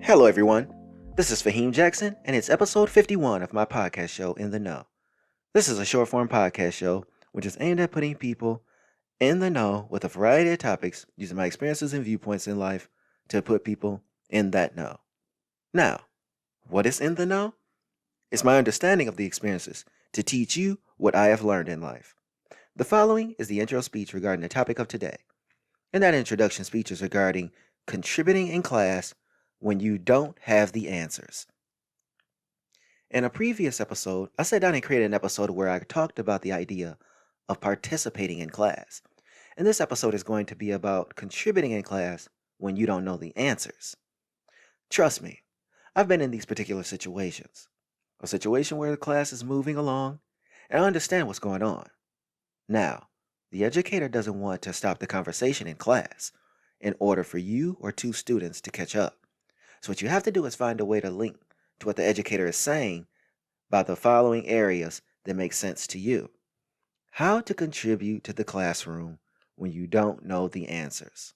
Hello, everyone. This is Faheem Jackson, and it's episode 51 of my podcast show, In the Know. This is a short form podcast show which is aimed at putting people in the know with a variety of topics using my experiences and viewpoints in life to put people in that know. Now, what is in the know? It's my understanding of the experiences to teach you what I have learned in life. The following is the intro speech regarding the topic of today. And that introduction speech is regarding contributing in class when you don't have the answers. In a previous episode, I sat down and created an episode where I talked about the idea of participating in class. And this episode is going to be about contributing in class when you don't know the answers. Trust me, I've been in these particular situations. A situation where the class is moving along, and I understand what's going on. Now, the educator doesn't want to stop the conversation in class in order for you or two students to catch up. So what you have to do is find a way to link to what the educator is saying about the following areas that make sense to you. How to contribute to the classroom when you don't know the answers.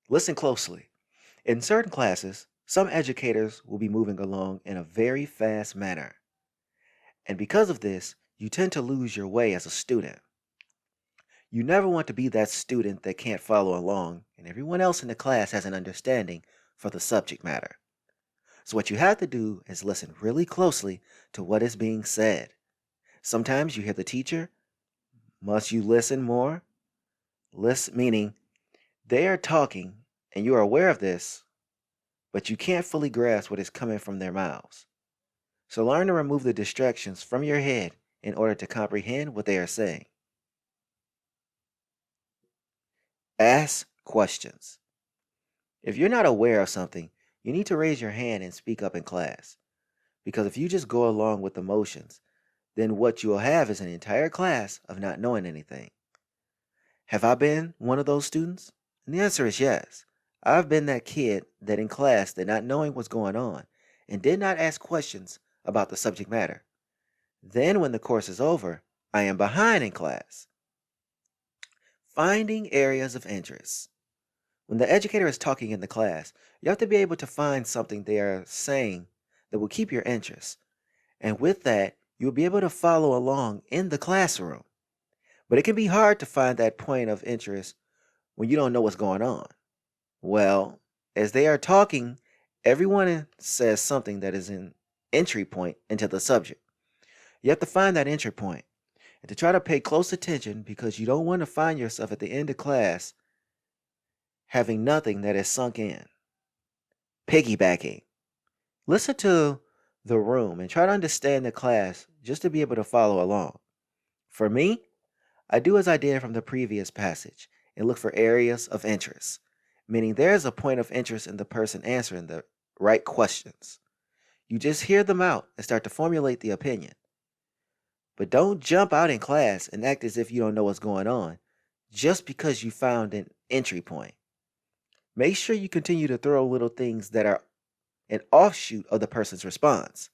Listen closely. In certain classes, some educators will be moving along in a very fast manner. And because of this, you tend to lose your way as a student. You never want to be that student that can't follow along and everyone else in the class has an understanding for the subject matter. So what you have to do is listen really closely to what is being said. Sometimes you hear the teacher. Must you listen more? Meaning they are talking and you are aware of this, but you can't fully grasp what is coming from their mouths. So learn to remove the distractions from your head in order to comprehend what they are saying. Ask questions. If you're not aware of something, you need to raise your hand and speak up in class. Because if you just go along with the motions, then what you'll have is an entire class of not knowing anything. Have I been one of those students? And the answer is yes. I've been that kid that in class did not knowing what's going on and did not ask questions about the subject matter. Then when the course is over, I am behind in class. Finding areas of interest. When the educator is talking in the class, you have to be able to find something they are saying that will keep your interest. And with that, you'll be able to follow along in the classroom. But it can be hard to find that point of interest when you don't know what's going on. Well, as they are talking, everyone says something that is an entry point into the subject. You have to find that entry point and to try to pay close attention because you don't want to find yourself at the end of class having nothing that is sunk in. Piggybacking. Listen to the room and try to understand the class just to be able to follow along. For me, I do as I did from the previous passage and look for areas of interest, meaning there is a point of interest in the person answering the right questions. You just hear them out and start to formulate the opinion. But don't jump out in class and act as if you don't know what's going on just because you found an entry point. Make sure you continue to throw little things that are an offshoot of the person's response.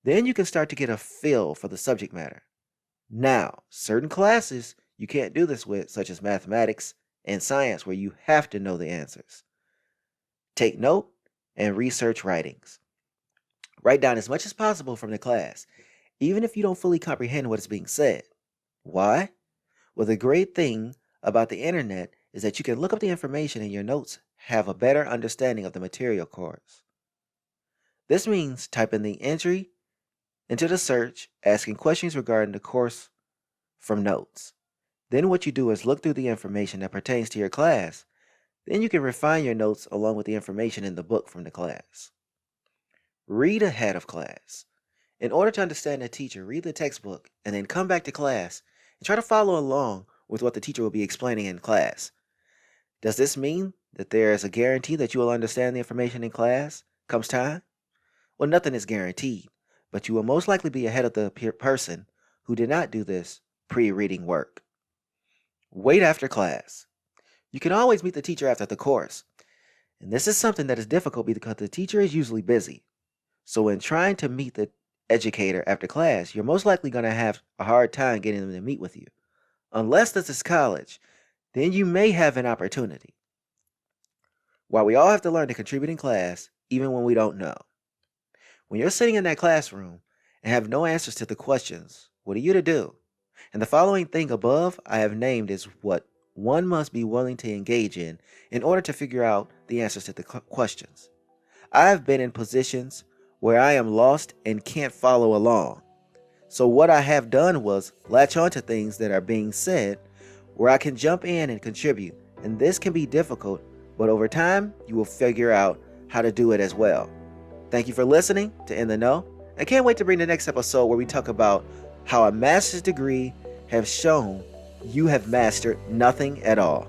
Then you can start to get a feel for the subject matter. Now, certain classes you can't do this with, such as mathematics and science, where you have to know the answers. Take note and research writings. Write down as much as possible from the class, even if you don't fully comprehend what is being said. Why? Well, the great thing about the internet is that you can look up the information in your notes, have a better understanding of the material course. This means typing the entry into the search, asking questions regarding the course from notes. Then what you do is look through the information that pertains to your class. Then you can refine your notes along with the information in the book from the class. Read ahead of class. In order to understand the teacher, read the textbook and then come back to class and try to follow along with what the teacher will be explaining in class. Does this mean that there is a guarantee that you will understand the information in class comes time? Well, nothing is guaranteed, but you will most likely be ahead of the person who did not do this pre-reading work. Wait after class. You can always meet the teacher after the course, and this is something that is difficult because the teacher is usually busy. So when trying to meet the educator after class, you're most likely going to have a hard time getting them to meet with you. Unless this is college, then you may have an opportunity. While we all have to learn to contribute in class, even when we don't know. When you're sitting in that classroom and have no answers to the questions, what are you to do? And the following thing above I have named is what one must be willing to engage in order to figure out the answers to the questions. I have been in positions where I am lost and can't follow along. So what I have done was latch on to things that are being said where I can jump in and contribute. And this can be difficult, but over time, you will figure out how to do it as well. Thank you for listening to In the Know. I can't wait to bring the next episode where we talk about how a master's degree has shown you have mastered nothing at all.